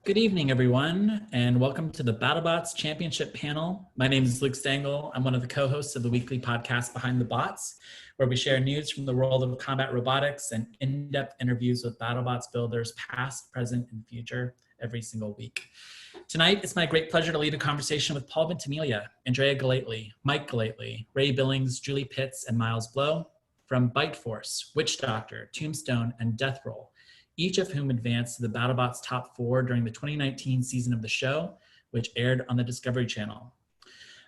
Good evening, everyone, and welcome to the BattleBots Championship panel. My name is Luke Stengel. I'm one of the co-hosts of the weekly podcast Behind the Bots, where we share news from the world of combat robotics and in-depth interviews with BattleBots builders past, present, and future every single week. Tonight, it's my great pleasure to lead a conversation with Paul Ventimiglia, Andrea Galately, Mike Galately, Ray Billings, Julie Pitts, and Miles Blow from Bite Force, Witch Doctor, Tombstone, and Death Roll, each of whom advanced to the BattleBots top 4 during the 2019 season of the show, which aired on the Discovery Channel.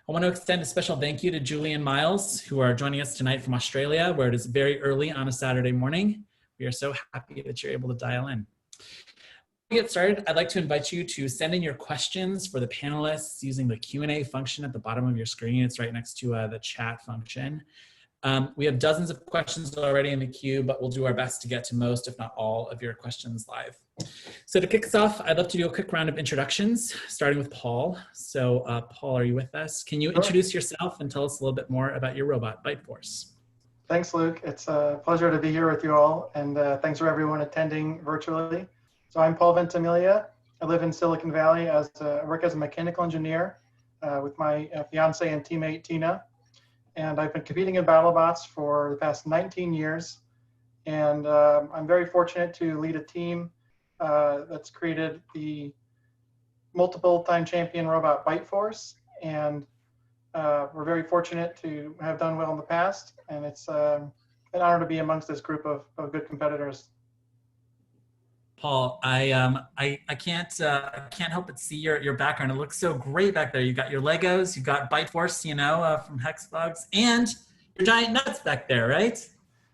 I want to extend a special thank you to Julie and Miles, who are joining us tonight from Australia, where it is very early on a Saturday morning. We are so happy that you're able to dial in. Before we get started, I'd like to invite you to send in your questions for the panelists using the Q&A function at the bottom of your screen. It's right next to the chat function. We have dozens of questions already in the queue, but we'll do our best to get to most, if not all, of your questions live. So to kick us off, I'd love to do a quick round of introductions, starting with Paul. So Paul, are you with us? Can you introduce yourself and tell us a little bit more about your robot, Bite Force? Thanks, Luke. It's a pleasure to be here with you all, and thanks for everyone attending virtually. So I'm Paul Ventimiglia. I live in Silicon Valley. I work as a mechanical engineer with my fiance and teammate, Tina. And I've been competing in BattleBots for the past 19 years. And I'm very fortunate to lead a team that's created the multiple-time champion robot Bite Force. And we're very fortunate to have done well in the past. And it's an honor to be amongst this group of good competitors. Paul, I can't help but see your background. It looks so great back there. You got your Legos, you got Bite Force, you know, from Hexbugs, and your giant nuts back there, right?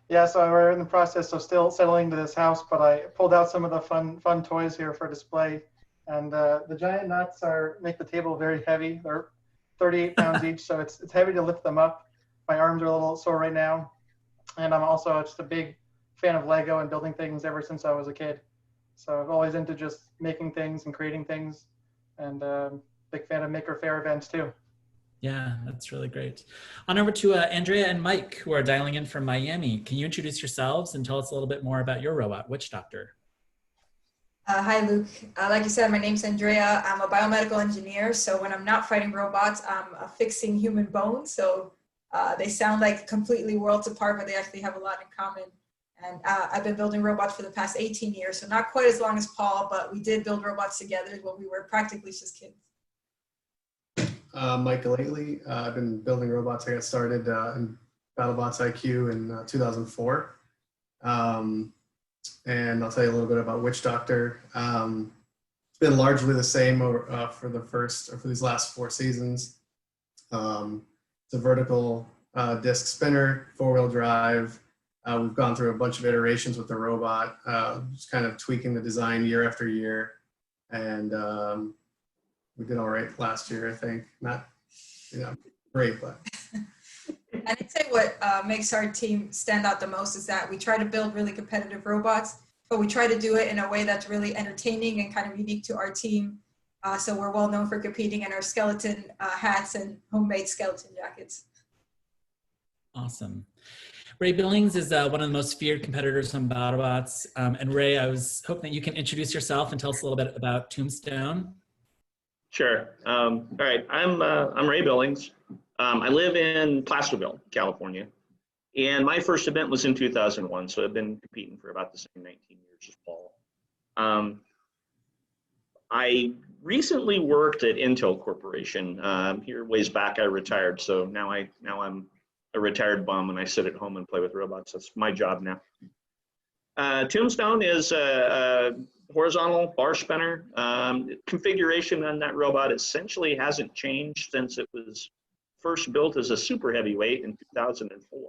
Yeah, so we're in the process of still settling to this house, but I pulled out some of the fun toys here for display, and the giant nuts make the table very heavy. They're 38 pounds each, so it's heavy to lift them up. My arms are a little sore right now, and I'm also just a big fan of Lego and building things ever since I was a kid. So I'm always into just making things and creating things, and big fan of Maker Faire events too. Yeah, that's really great. On over to Andrea and Mike, who are dialing in from Miami. Can you introduce yourselves and tell us a little bit more about your robot, Witch Doctor? Hi, Luke. Like you said, my name's Andrea. I'm a biomedical engineer. So when I'm not fighting robots, I'm fixing human bones. So they sound like completely worlds apart, but they actually have a lot in common. And I've been building robots for the past 18 years, so not quite as long as Paul, but we did build robots together when we were practically just kids. Mike Galately. I've been building robots. I got started in BattleBots IQ in 2004. And I'll tell you a little bit about Witch Doctor. It's been largely the same for these last 4 seasons. It's a vertical disc spinner, 4-wheel drive. We've gone through a bunch of iterations with the robot, just kind of tweaking the design year after year. And we did all right last year, I think. Not, great, but. And I'd say what makes our team stand out the most is that we try to build really competitive robots, but we try to do it in a way that's really entertaining and kind of unique to our team. So we're well known for competing in our skeleton hats and homemade skeleton jackets. Awesome. Ray Billings is one of the most feared competitors on BattleBots. And Ray, I was hoping that you can introduce yourself and tell us a little bit about Tombstone. Sure. All right. I'm Ray Billings. I live in Placerville, California. And my first event was in 2001. So I've been competing for about the same 19 years as Paul. I recently worked at Intel Corporation. Here ways back, I retired. So now I'm a retired bum and I sit at home and play with robots. That's my job now. Tombstone is a horizontal bar spinner. Configuration on that robot essentially hasn't changed since it was first built as a super heavyweight in 2004.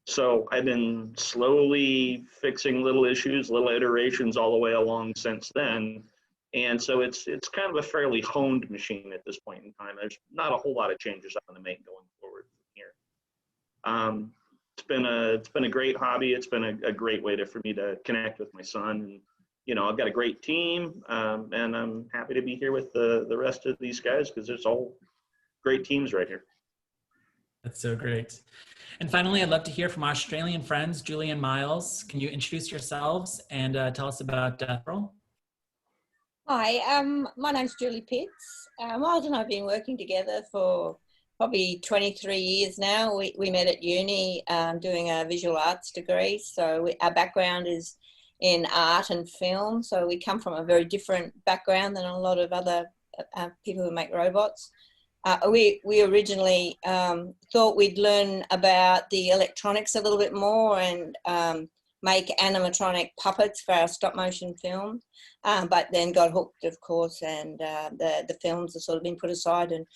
So I've been slowly fixing little issues, little iterations all the way along since then. And so it's kind of a fairly honed machine at this point in time. There's not a whole lot of changes I'm going to make going forward from here. It's been a great hobby. It's been a great way for me to connect with my son. And I've got a great team, and I'm happy to be here with the rest of these guys because there's all great teams right here. That's so great. And finally, I'd love to hear from our Australian friends, Julie and Miles. Can you introduce yourselves and tell us about Death Roll? Hi, my name's Julie Pitts. Miles and I have been working together for probably 23 years now. We met at uni doing a visual arts degree. So our background is in art and film. So we come from a very different background than a lot of other people who make robots. We originally thought we'd learn about the electronics a little bit more and make animatronic puppets for our stop motion film, but then got hooked, of course, and the films have sort of been put aside and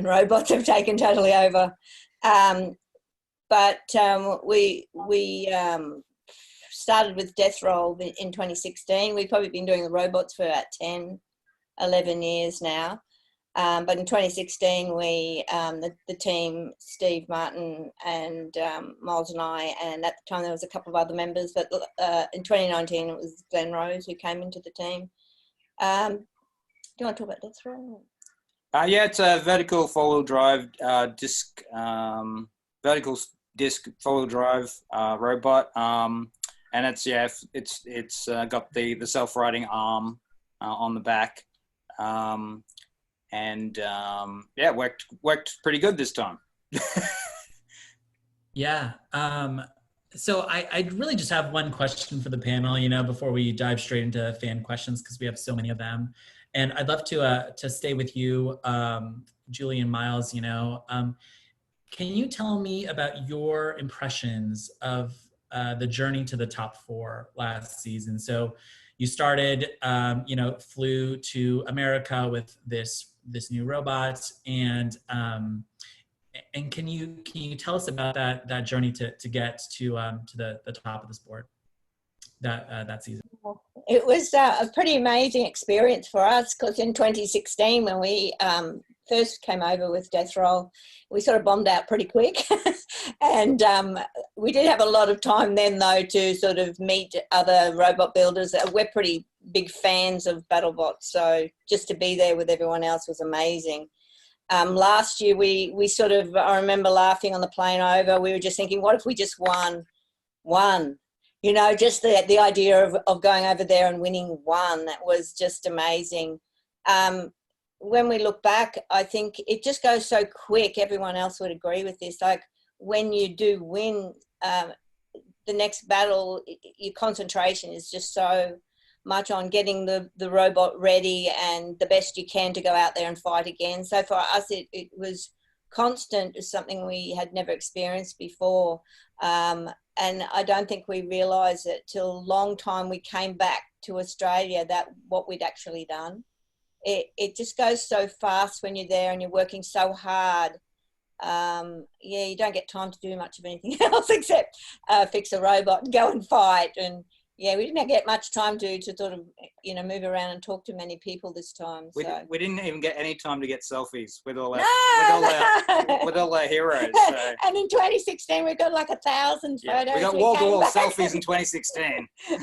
robots have taken totally over. We started with Death Roll in 2016. We've probably been doing the robots for about 10, 11 years now. But in 2016, we, the team, Steve Martin and Miles and I, and at the time there was a couple of other members, but in 2019 it was Glenn Rose who came into the team. Do you want to talk about Death Roll? Yeah, it's a vertical four-wheel drive disc, vertical disc four-wheel drive robot, and it's got the self-riding arm on the back. Yeah, worked pretty good this time. Yeah. So I really just have one question for the panel, before we dive straight into fan questions, because we have so many of them. And I'd love to stay with you, Julie and Miles. Can you tell me about your impressions of the journey to the top four last season? So you started, flew to America with this new robot, and can you tell us about that journey to get to the top of this board that season? It was a pretty amazing experience for us, because in 2016, when we first came over with Death Roll, we sort of bombed out pretty quick. And we did have a lot of time then, though, to sort of meet other robot builders. We're pretty big fans of BattleBots, so just to be there with everyone else was amazing. Last year, we sort of, I remember laughing on the plane over. We were just thinking, what if we just won one? Just the idea of going over there and winning one, that was just amazing. When we look back, I think it just goes so quick. Everyone else would agree with this. Like, when you do win the next battle, your concentration is just so much on getting the robot ready and the best you can to go out there and fight again. So for us, it was constant. It's something we had never experienced before. And I don't think we realised it till a long time we came back to Australia, that what we'd actually done. It just goes so fast when you're there and you're working so hard. You don't get time to do much of anything else except fix a robot and go and fight. And yeah, we didn't get much time to sort of, move around and talk to many people this time. We didn't even get any time to get selfies with all with all our heroes. So. And in 2016, we got like 1,000 photos. We got wall-to-wall selfies in 2016. So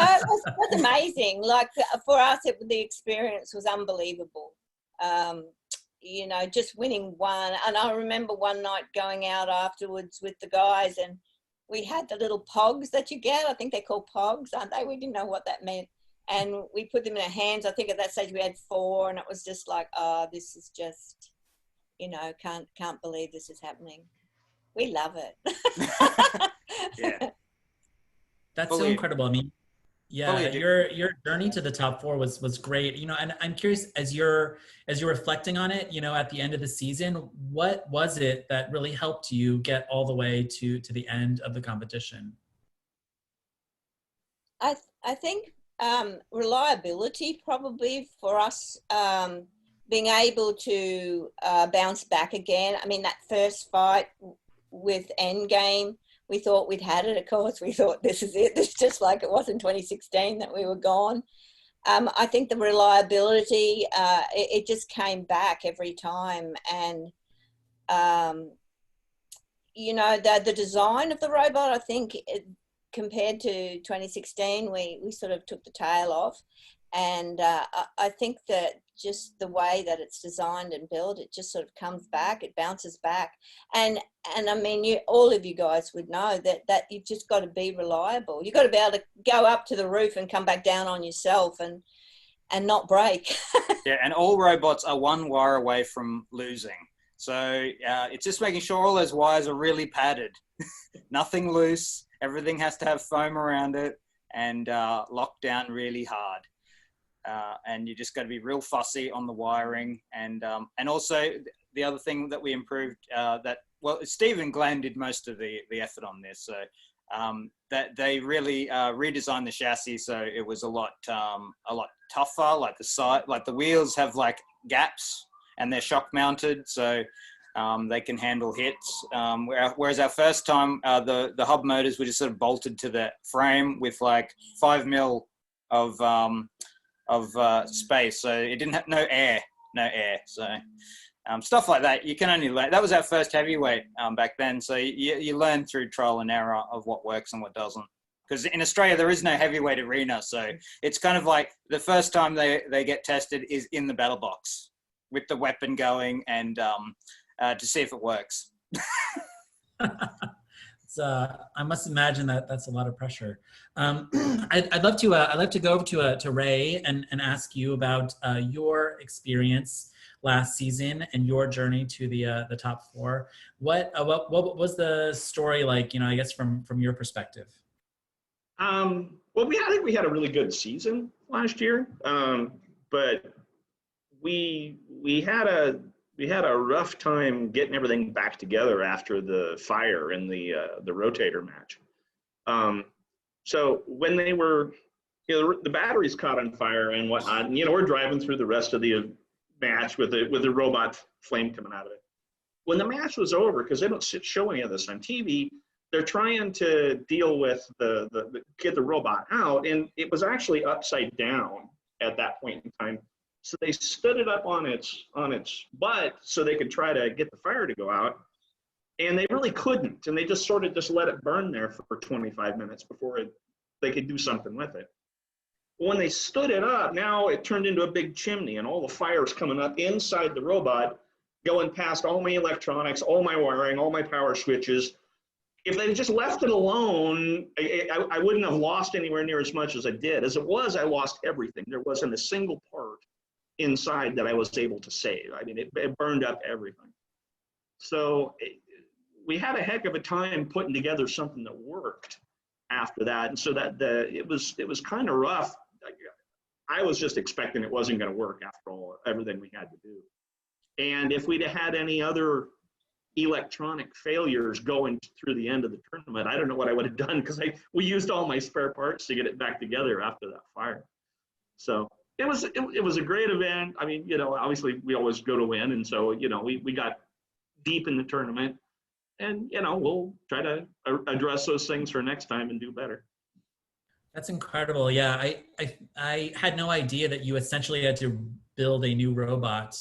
it was amazing. Like, for us, the experience was unbelievable. Just winning one. And I remember one night going out afterwards with the guys, and we had the little pogs that you get. I think they're called pogs, aren't they? We didn't know what that meant. And we put them in our hands. I think at that stage we had 4, and it was just like, oh, this is just, can't believe this is happening. We love it. Yeah. That's so incredible. I mean, yeah, your journey to the top four was great. And I'm curious, as you're reflecting on it, at the end of the season, what was it that really helped you get all the way to the end of the competition? I think reliability, probably, for us, being able to bounce back again. I mean, that first fight with Endgame, we thought we'd had it. Of course, we thought this is it. This is just like it was in 2016, that we were gone. I think the reliability, it just came back every time. And, the design of the robot, I think, compared to 2016, we sort of took the tail off. And I think that just the way that it's designed and built, it just sort of comes back, it bounces back. And I mean, all of you guys would know that you've just got to be reliable. You've got to be able to go up to the roof and come back down on yourself. And, and not break. Yeah, and all robots are one wire away from losing. So it's just making sure all those wires are really padded. Nothing loose. Everything has to have foam around it and locked down really hard. And you just got to be real fussy on the wiring. And also the other thing that we improved Steve and Glenn did most of the effort on this. So that they really redesigned the chassis so it was a lot tougher. Like the wheels have like gaps and they're shock mounted, so they can handle hits. Whereas our first time, the hub motors were just sort of bolted to the frame with like 5 mil of space, so it didn't have no air. So stuff like that you can only learn. That was our first heavyweight back then, so you learn through trial and error of what works and what doesn't. Because in Australia there is no heavyweight arena, so it's kind of like the first time they get tested is in the battle box with the weapon going and to see if it works. I must imagine that that's a lot of pressure. I'd love to go over to Ray and ask you about your experience last season and your journey to the top 4. What was the story like? I guess from your perspective. Well, I think we had a really good season last year, but we had a rough time getting everything back together after the fire in the rotator match. So when they were, the batteries caught on fire and whatnot, and we're driving through the rest of the match with the robot flame coming out of it. When the match was over, because they don't show any of this on TV, they're trying to deal with get the robot out, and it was actually upside down at that point in time. So they stood it up on its butt so they could try to get the fire to go out, and they really couldn't. And they just sort of let it burn there for 25 minutes before they could do something with it. When they stood it up, now it turned into a big chimney, and all the fire's coming up inside the robot, going past all my electronics, all my wiring, all my power switches. If they had just left it alone, I wouldn't have lost anywhere near as much as I did. As it was, I lost everything. There wasn't a single part inside that I was able to save. I mean, it burned up everything. So we had a heck of a time putting together something that worked after that. And so that it was kind of rough. I was just expecting it wasn't going to work after everything we had to do. And if we'd have had any other electronic failures going through the end of the tournament, I don't know what I would have done, because we used all my spare parts to get it back together after that fire. So it was a great event. I mean, obviously we always go to win, and so we got deep in the tournament, and we'll try to address those things for next time and do better. That's incredible. Yeah, I had no idea that you essentially had to build a new robot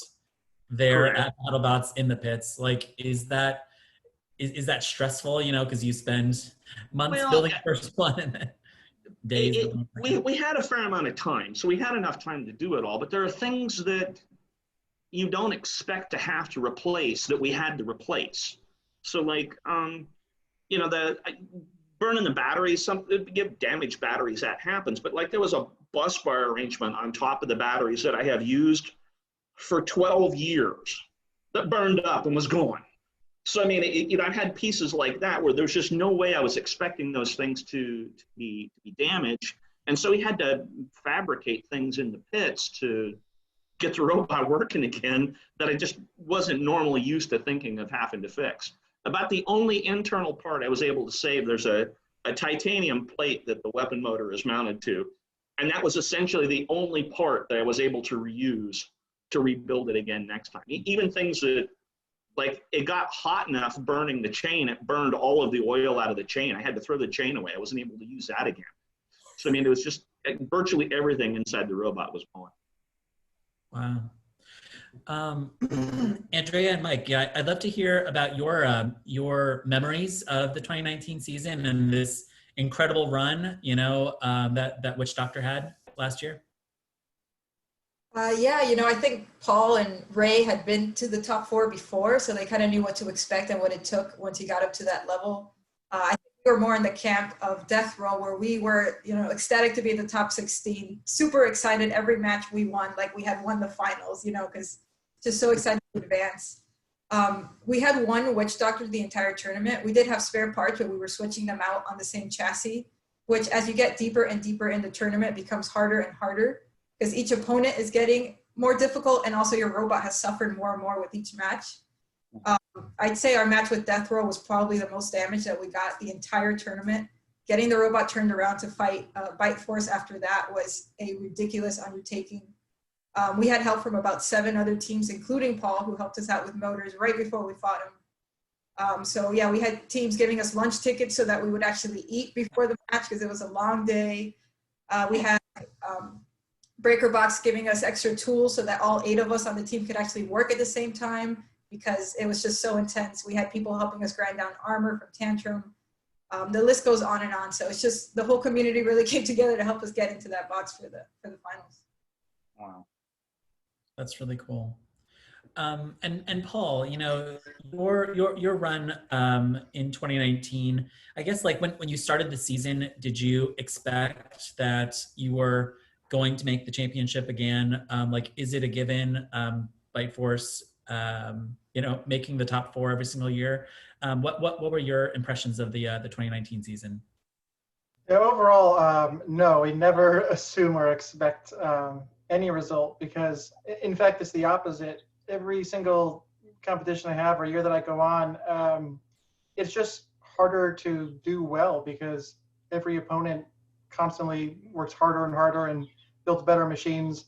there. Correct. At BattleBots in the pits. Like, is that stressful? Because you spend months building the first one and then days. We had a fair amount of time, so we had enough time to do it all. But there are things that you don't expect to have to replace that we had to replace. So like, the burning the batteries, give damaged batteries, that happens. But like, there was a bus bar arrangement on top of the batteries that I have used for 12 years that burned up and was gone. So, I mean, I've had pieces like that where there's just no way I was expecting those things to be damaged. And so we had to fabricate things in the pits to get the robot working again that I just wasn't normally used to thinking of having to fix. About the only internal part I was able to save, there's a titanium plate that the weapon motor is mounted to. And that was essentially the only part that I was able to reuse to rebuild it again next time. Even things that, like, it got hot enough burning the chain, it burned all of the oil out of the chain. I had to throw the chain away. I wasn't able to use that again. So, I mean, it was just virtually everything inside the robot was gone. Wow. Andrea and Mike, yeah, I'd love to hear about your memories of the 2019 season and this incredible run, that Witch Doctor had last year. Yeah, I think Paul and Ray had been to the top 4 before, so they kind of knew what to expect and what it took once he got up to that level. I think we were more in the camp of death row, where we were, you know, ecstatic to be in the top 16, super excited every match we won, like we had won the finals, you know, because just so excited to advance. We had one witch doctor the entire tournament. We did have spare parts, but we were switching them out on the same chassis, which as you get deeper and deeper in the tournament becomes harder and harder because each opponent is getting more difficult, and also your robot has suffered more and more with each match. I'd say our match with Death Row was probably the most damage that we got the entire tournament. Getting the robot turned around to fight Bite Force after that was a ridiculous undertaking. We had help from about 7 other teams, including Paul, who helped us out with motors right before we fought him. So yeah, we had teams giving us lunch tickets so that we would actually eat before the match because it was a long day. We had Breaker Box giving us extra tools so that all 8 of us on the team could actually work at the same time because it was just so intense. We had people helping us grind down armor from Tantrum. The list goes on and on. So it's just the whole community really came together to help us get into that box for the finals. Wow. That's really cool. And Paul, you know, your run in 2019, I guess like when you started the season, did you expect that you were going to make the championship again? Like, is it a given, Bite Force, you know, making the top 4 every single year? What were your impressions of the 2019 season? Yeah, overall, no, we never assume or expect any result because, in fact, it's the opposite. Every single competition I have or year that I go on, it's just harder to do well because every opponent constantly works harder and harder and builds better machines.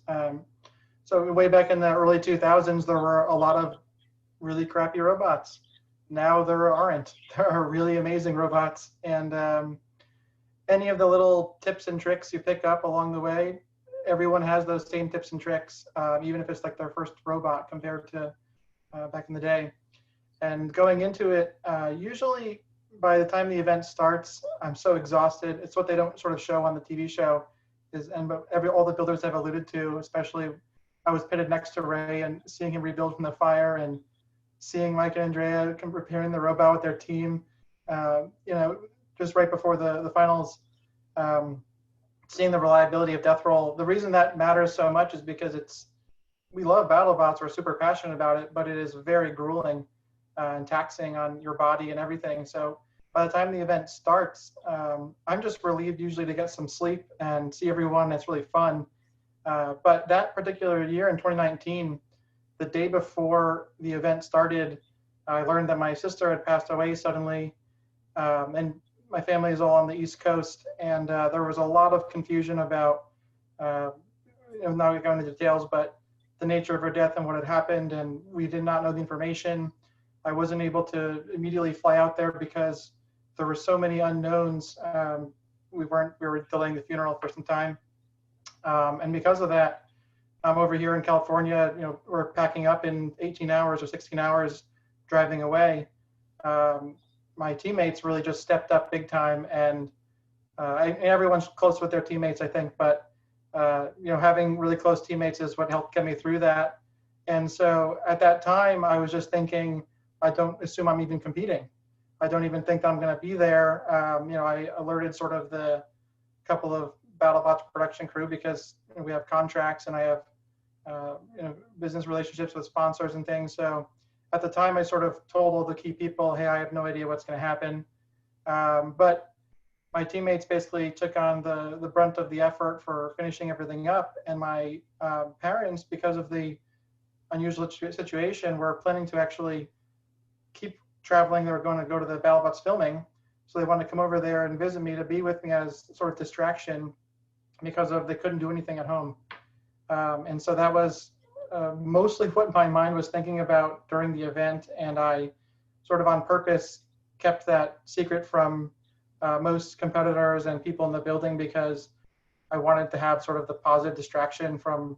So way back in the early 2000s, there were a lot of really crappy robots. Now there aren't. There are really amazing robots. And any of the little tips and tricks you pick up along the way, everyone has those same tips and tricks, even if it's like their first robot compared to back in the day. And going into it, usually by the time the event starts, I'm so exhausted. It's what they don't sort of show on the TV show, all the builders have alluded to, especially I was pitted next to Ray and seeing him rebuild from the fire and seeing Mike and Andrea repairing the robot with their team, you know, just right before the finals, seeing the reliability of Death Roll. The reason that matters so much is because we love BattleBots, we're super passionate about it, but it is very grueling and taxing on your body and everything. So by the time the event starts, I'm just relieved usually to get some sleep and see everyone. It's really fun. But that particular year in 2019, the day before the event started, I learned that my sister had passed away suddenly. And my family is all on the East Coast, and there was a lot of confusion about, I'm not going to go into details, but the nature of her death and what had happened, and we did not know the information. I wasn't able to immediately fly out there because there were so many unknowns. We were delaying the funeral for some time. And because of that, I'm over here in California, you know, we're packing up in 18 hours or 16 hours driving away. My teammates really just stepped up big time, and everyone's close with their teammates, I think, but you know, having really close teammates is what helped get me through that. And so at that time, I was just thinking, I don't assume I'm even competing. I don't even think I'm going to be there. You know, I alerted sort of the couple of BattleBots production crew because we have contracts and I have you know, business relationships with sponsors and things. So at the time, I sort of told all the key people, hey, I have no idea what's going to happen. But my teammates basically took on the brunt of the effort for finishing everything up. And my parents, because of the unusual situation, were planning to actually keep traveling. They were going to go to the BattleBots filming. So they wanted to come over there and visit me to be with me as sort of distraction because they couldn't do anything at home. And so that was mostly what my mind was thinking about during the event. And I sort of on purpose kept that secret from most competitors and people in the building because I wanted to have sort of the positive distraction from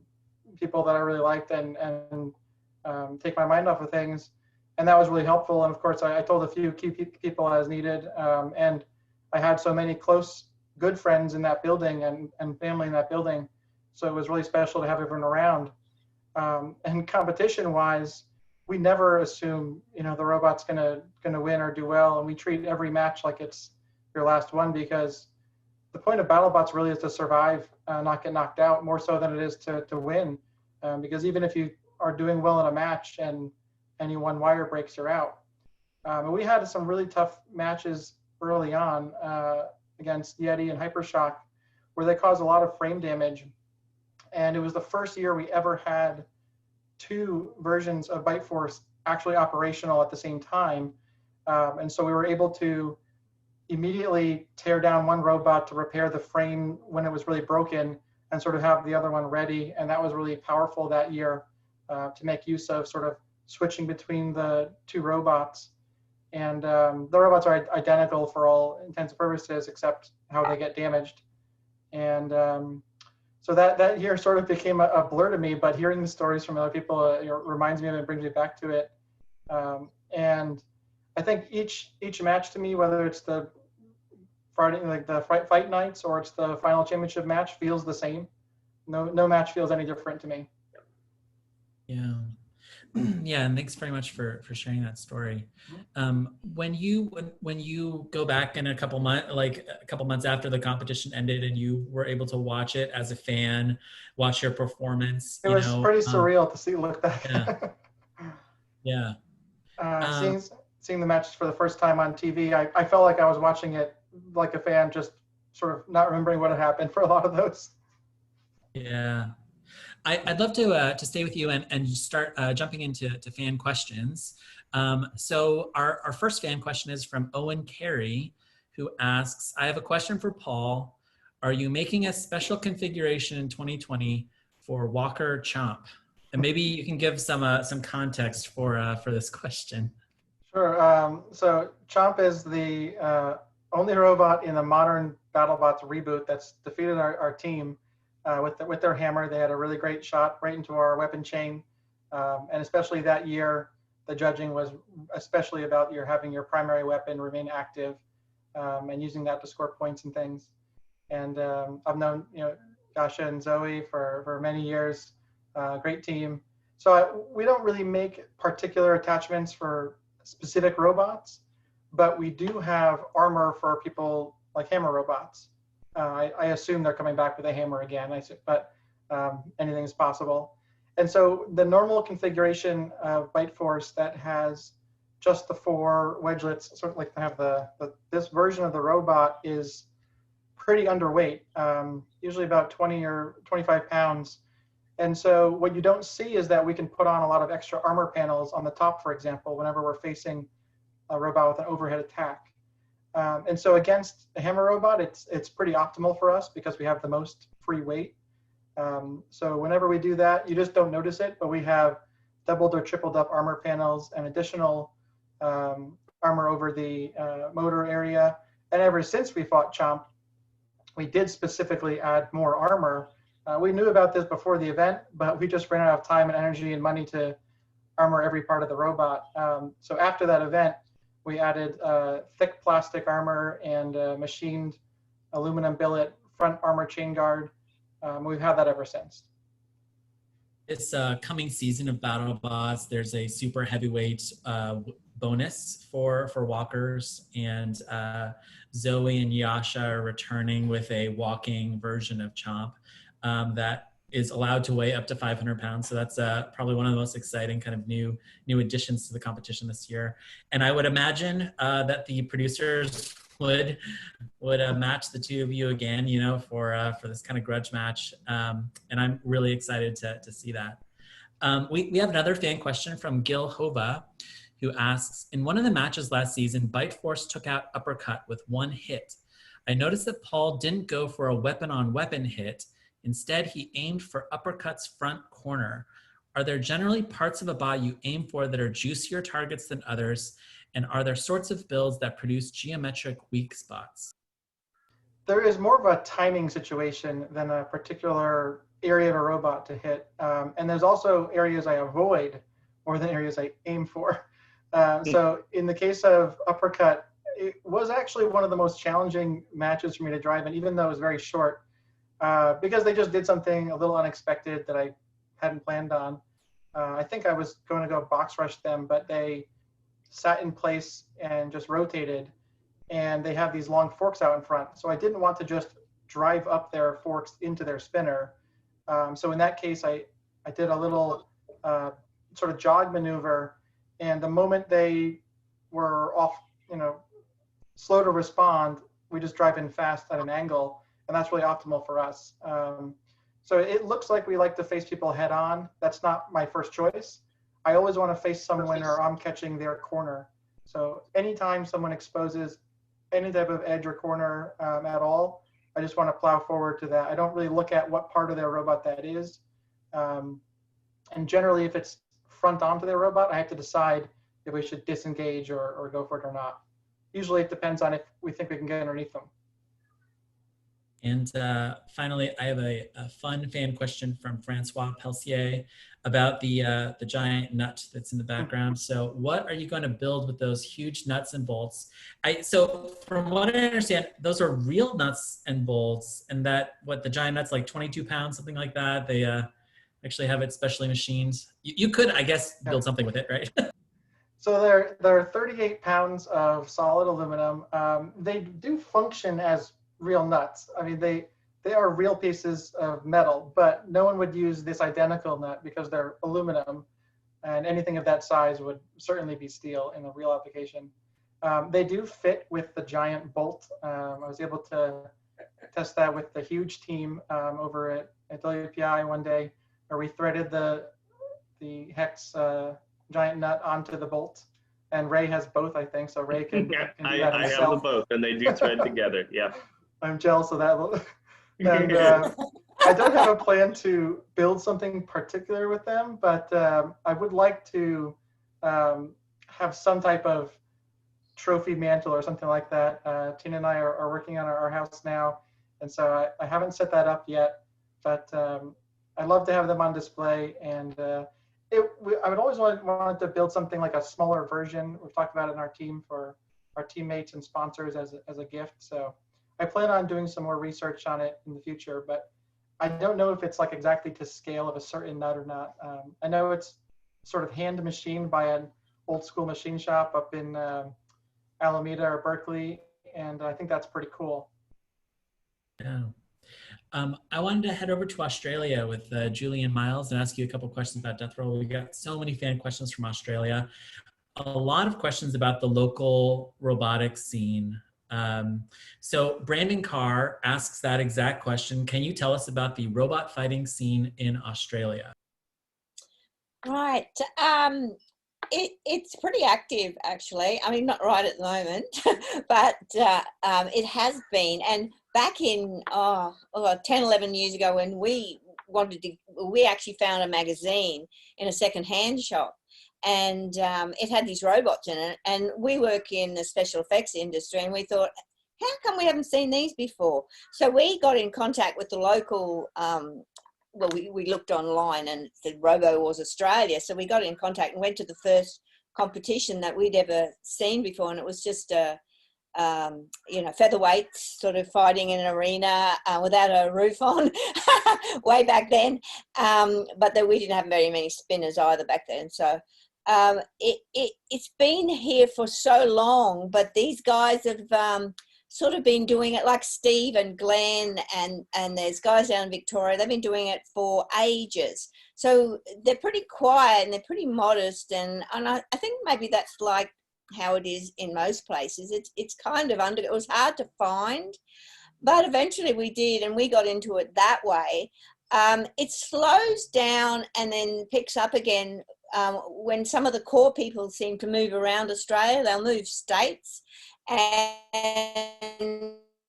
people that I really liked and take my mind off of things. And that was really helpful. And of course, I told a few key people as needed. And I had so many close, good friends in that building and family in that building. So it was really special to have everyone around. And competition-wise, we never assume, you know, the robot's gonna win or do well, and we treat every match like it's your last one, because the point of BattleBots really is to survive, not get knocked out, more so than it is to win. Because even if you are doing well in a match and any one wire breaks, you're out. And we had some really tough matches early on against Yeti and Hypershock, where they caused a lot of frame damage. And it was the first year we ever had 2 versions of Byte Force actually operational at the same time. And so we were able to immediately tear down one robot to repair the frame when it was really broken and sort of have the other one ready. And that was really powerful that year to make use of sort of switching between the 2 robots. And the robots are identical for all intents and purposes, except how they get damaged. And so that year sort of became a blur to me, but hearing the stories from other people reminds me of it and brings me back to it. And I think each match to me, whether it's the Friday, like the fight nights, or it's the final championship match, feels the same. No match feels any different to me. Yeah. Yeah, and thanks very much for sharing that story. When you go back in a couple months after the competition ended, and you were able to watch it as a fan, watch your performance, it was pretty surreal to look back. Yeah. Yeah. Seeing the matches for the first time on TV, I felt like I was watching it like a fan, just sort of not remembering what had happened for a lot of those. Yeah. I'd love to stay with you and start jumping into fan questions. So our first fan question is from Owen Carey, who asks, I have a question for Paul. Are you making a special configuration in 2020 for Walker Chomp? And maybe you can give some context for this question. Sure. So Chomp is the only robot in the modern BattleBots reboot that's defeated our team. With their hammer. They had a really great shot right into our weapon chain. And especially that year, the judging was especially about having your primary weapon remain active and using that to score points and things. And I've known Gasha and Zoe for many years, great team. So we don't really make particular attachments for specific robots, but we do have armor for people like hammer robots. I assume they're coming back with a hammer again, but anything is possible. And so the normal configuration of Byte Force that has just the 4 wedgelets, sort of like to have this version of the robot, is pretty underweight, usually about 20 or 25 pounds. And so what you don't see is that we can put on a lot of extra armor panels on the top, for example, whenever we're facing a robot with an overhead attack. And so against a hammer robot, it's pretty optimal for us because we have the most free weight. So whenever we do that, you just don't notice it, but we have doubled or tripled up armor panels and additional armor over the motor area. And ever since we fought Chomp, we did specifically add more armor. We knew about this before the event, but we just ran out of time and energy and money to armor every part of the robot. So after that event, we added thick plastic armor and machined aluminum billet front armor chain guard. We've had that ever since. This coming season of BattleBots, there's a super heavyweight bonus for walkers, and Zoe and Yasha are returning with a walking version of Chomp that is allowed to weigh up to 500 pounds. So that's probably one of the most exciting kind of new additions to the competition this year. And I would imagine that the producers would match the 2 of you again, for this kind of grudge match. And I'm really excited to see that. We have another fan question from Gil Hova, who asks, in one of the matches last season, Byte Force took out Uppercut with 1 hit. I noticed that Paul didn't go for a weapon-on-weapon hit. Instead, he aimed for Uppercut's front corner. Are there generally parts of a bot you aim for that are juicier targets than others? And are there sorts of builds that produce geometric weak spots? There is more of a timing situation than a particular area of a robot to hit. And there's also areas I avoid more than areas I aim for. So in the case of Uppercut, it was actually one of the most challenging matches for me to drive in, even though it was very short. Because they just did something a little unexpected that I hadn't planned on. I think I was going to go box rush them, but they sat in place and just rotated. and they have these long forks out in front. So I didn't want to just drive up their forks into their spinner. So in that case, I did a little sort of jog maneuver, and the moment they were off, slow to respond, we just drive in fast at an angle, and that's really optimal for us. So it looks like we like to face people head on. That's not my first choice. I always want to face someone where I'm catching their corner. So anytime someone exposes any type of edge or corner at all, I just want to plow forward to that. I don't really look at what part of their robot that is. And generally, if it's front onto their robot, I have to decide if we should disengage or go for it or not. Usually it depends on if we think we can get underneath them. And finally, I have a fun fan question from Francois Pelsier about the giant nut that's in the background. So what are you going to build with those huge nuts and bolts? So from what I understand, those are real nuts and bolts, and that the giant nut's like 22 pounds, something like that. They actually have it specially machined. You could, I guess, build something with it, right? So they're 38 pounds of solid aluminum. They do function as real nuts. I mean, they are real pieces of metal, but no one would use this identical nut because they're aluminum, and anything of that size would certainly be steel in a real application. They do fit with the giant bolt. I was able to test that with the huge team over at WPI one day, where we threaded the hex giant nut onto the bolt. And Ray has both, I think, so Ray can, yeah, can do that I himself. have them both, and they do thread together. Yeah. I'm jealous of that. And I don't have a plan to build something particular with them, but I would like to have some type of trophy mantle or something like that. Tina and I are working on our house now, and so I haven't set that up yet, but I'd love to have them on display. And I would always want to build something like a smaller version. We've talked about it in our team for our teammates and sponsors as a gift. So I plan on doing some more research on it in the future, but I don't know if it's like exactly to scale of a certain nut or not. I know it's sort of hand machined by an old school machine shop up in Alameda or Berkeley, and I think that's pretty cool. Yeah. I wanted to head over to Australia with Julian Miles and ask you a couple questions about Death Roll. We got so many fan questions from Australia. A lot of questions about the local robotics scene. So Brandon Carr asks that exact question. Can you tell us about the robot fighting scene in Australia? Right. It's pretty active, actually. I mean, not right at the moment, but it has been. And back in 10, 11 years ago, when we actually found a magazine in a second-hand shop, and it had these robots in it. And we work in the special effects industry, and we thought, how come we haven't seen these before? So we got in contact with the local, we looked online and it said Robo Wars Australia. So we got in contact and went to the first competition that we'd ever seen before. And it was just featherweights sort of fighting in an arena without a roof on way back then. But we didn't have very many spinners either back then. So it's been here for so long, but these guys have sort of been doing it, like Steve and Glenn, and there's guys down in Victoria. They've been doing it for ages. So they're pretty quiet and they're pretty modest, and I think maybe that's like how it is in most places. It's kind of it was hard to find, but eventually we did, and we got into it that way. It slows down and then picks up again when some of the core people seem to move around Australia. They'll move states. And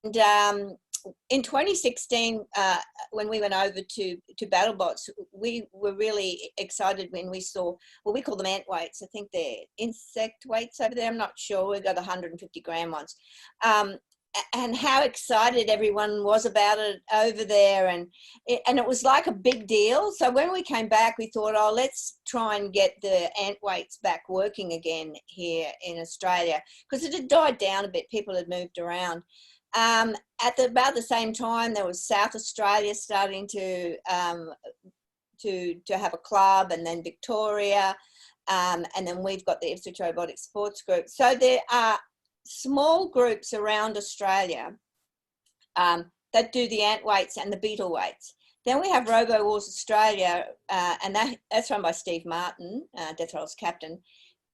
in 2016, when we went over to BattleBots, we were really excited when we saw, well, we call them ant weights. I think they're insect weights over there. I'm not sure. We got 150 gram ones. And how excited everyone was about it over there. And it was like a big deal. So when we came back, we thought, oh, let's try and get the ant weights back working again here in Australia, because it had died down a bit. People had moved around. At about the same time, there was South Australia starting to have a club, and then Victoria, and then we've got the Ipswich Robotics Sports Group. So there are small groups around Australia that do the ant weights and the beetle weights. Then we have Robo Wars Australia, and that's run by Steve Martin, Death Roll's captain.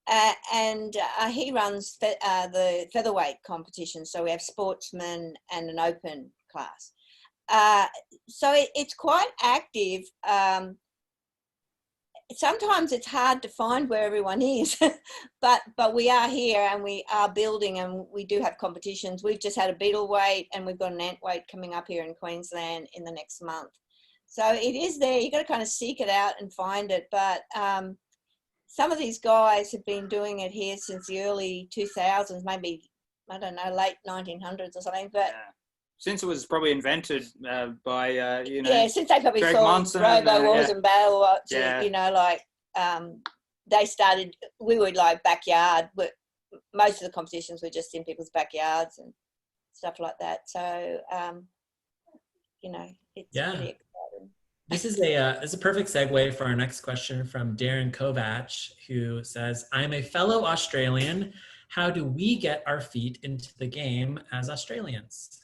And he runs the featherweight competition. So we have sportsmen and an open class. So it's quite active. Sometimes it's hard to find where everyone is, but we are here and we are building, and we do have competitions. We've just had a beetle weight, and we've got an ant weight coming up here in Queensland in the next month. So it is there. You got to kind of seek it out and find it. But some of these guys have been doing it here since the early 2000s, maybe, I don't know, late 1900s or something. But since it was probably invented by, since they probably Greg saw Monson Robo Wars and BattleBots, they started, we were like backyard, most of the competitions were just in people's backyards and stuff like that. So, it's pretty exciting. This is a perfect segue for our next question from Darren Kovach, who says, I'm a fellow Australian. How do we get our feet into the game as Australians?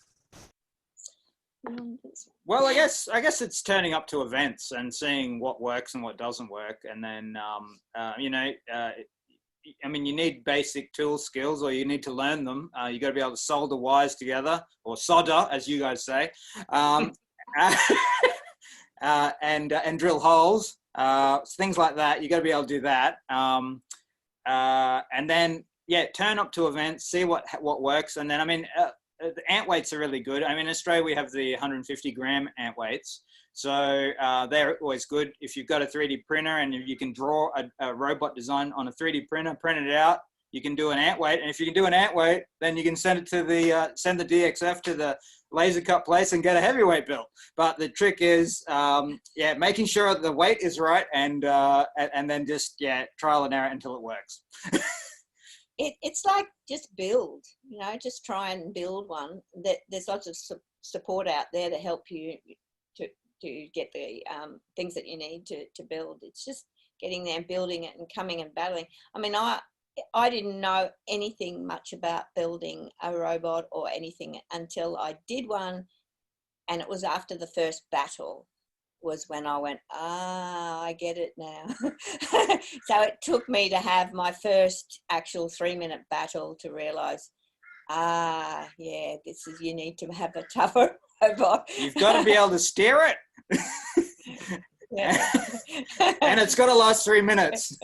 Well, I guess it's turning up to events and seeing what works and what doesn't work. And then, you need basic tool skills, or you need to learn them. You got to be able to solder wires together, or solder, as you guys say. And drill holes, things like that. You got to be able to do that. And then, turn up to events, see what works. And then, the ant weights are really good. In Australia, we have the 150 gram ant weights. So they're always good. If you've got a 3D printer and you can draw a robot design on a 3D printer, print it out, you can do an ant weight. And if you can do an ant weight, then you can send it to send the DXF to the laser cut place and get a heavyweight built. But the trick is, making sure the weight is right, and then just trial and error until it works. It's like just build, just try and build one. There's lots of support out there to help you to get the things that you need to build. It's just getting there and building it and coming and battling. I didn't know anything much about building a robot or anything until I did one, and it was after the first battle was when I went, I get it now. So it took me to have my first actual 3-minute battle to realize, you need to have a tougher robot. You've got to be able to steer it. And it's got to last 3 minutes.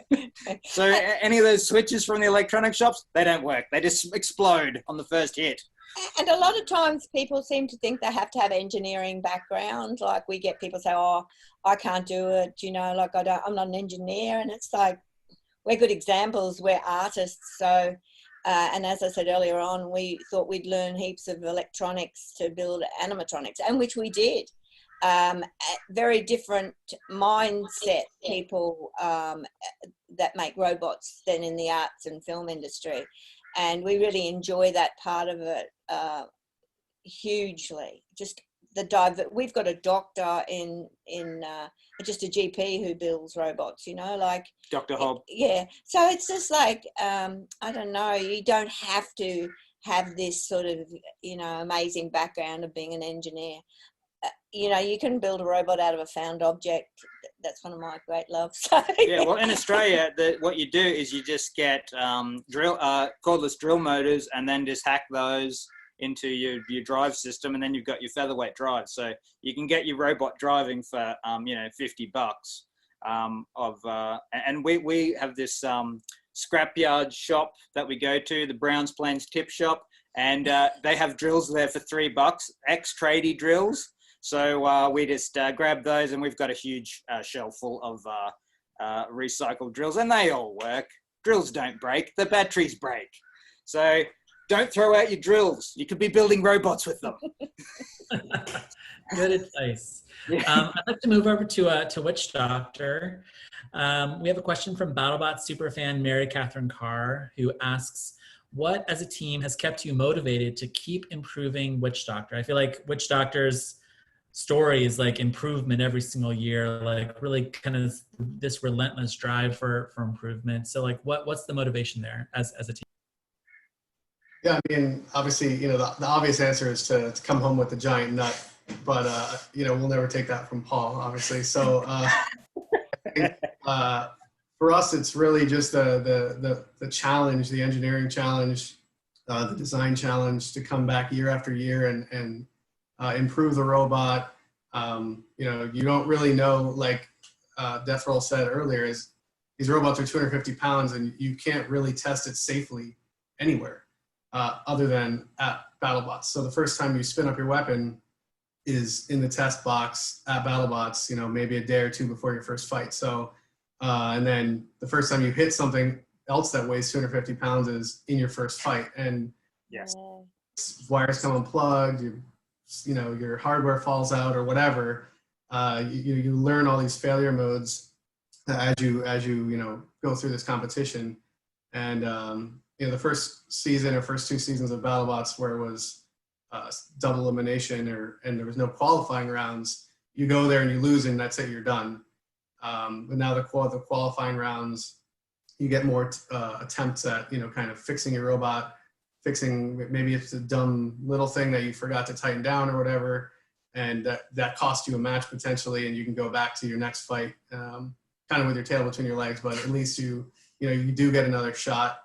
So any of those switches from the electronic shops, they don't work. They just explode on the first hit. And a lot of times people seem to think they have to have engineering background. Like we get people say, I can't do it, I'm not an engineer. And it's like, we're good examples. We're artists. So, and as I said earlier on, we thought we'd learn heaps of electronics to build animatronics, and which we did. Very different mindset people that make robots than in the arts and film industry. And we really enjoy that part of it hugely. Just we've got a doctor in just a GP who builds robots, like Dr. Hobb. Yeah. So it's just like, I don't know, you don't have to have this sort of, amazing background of being an engineer. You can build a robot out of a found object. That's one of my great loves. Yeah, well, in Australia, what you do is you just get cordless drill motors, and then just hack those into your drive system, and then you've got your featherweight drive. So you can get your robot driving for $50. And we have this scrapyard shop that we go to, the Browns Plains Tip Shop, and they have drills there for $3, ex-tradie drills. So we just grab those, and we've got a huge shelf full of recycled drills, and they all work. Drills don't break, the batteries break. So don't throw out your drills. You could be building robots with them. Good advice. I'd like to move over to Witch Doctor. We have a question from BattleBots superfan Mary Catherine Carr, who asks, what as a team has kept you motivated to keep improving Witch Doctor? I feel like Witch Doctor's story is like improvement every single year, like really kind of this relentless drive for improvement. So like what's the motivation there as a team? Yeah, I mean, obviously, the obvious answer is to come home with the giant nut, but we'll never take that from Paul, obviously. So I think, for us, it's really just the challenge, the engineering challenge, the design challenge to come back year after year and improve the robot. You don't really know, like Death Roll said earlier, is these robots are 250 pounds and you can't really test it safely anywhere other than at BattleBots. So the first time you spin up your weapon is in the test box at BattleBots, maybe a day or two before your first fight. So, and then the first time you hit something else that weighs 250 pounds is in your first fight. And Yes. wires come unplugged, your hardware falls out or whatever. You learn all these failure modes as you go through this competition. And the first season or first 2 seasons of BattleBots, where it was double elimination and there was no qualifying rounds, you go there and you lose and that's it, you're done. But now the qualifying rounds, you get more attempts at kind of fixing your robot, fixing, maybe it's a dumb little thing that you forgot to tighten down or whatever, and that cost you a match potentially, and you can go back to your next fight kind of with your tail between your legs, but at least you do get another shot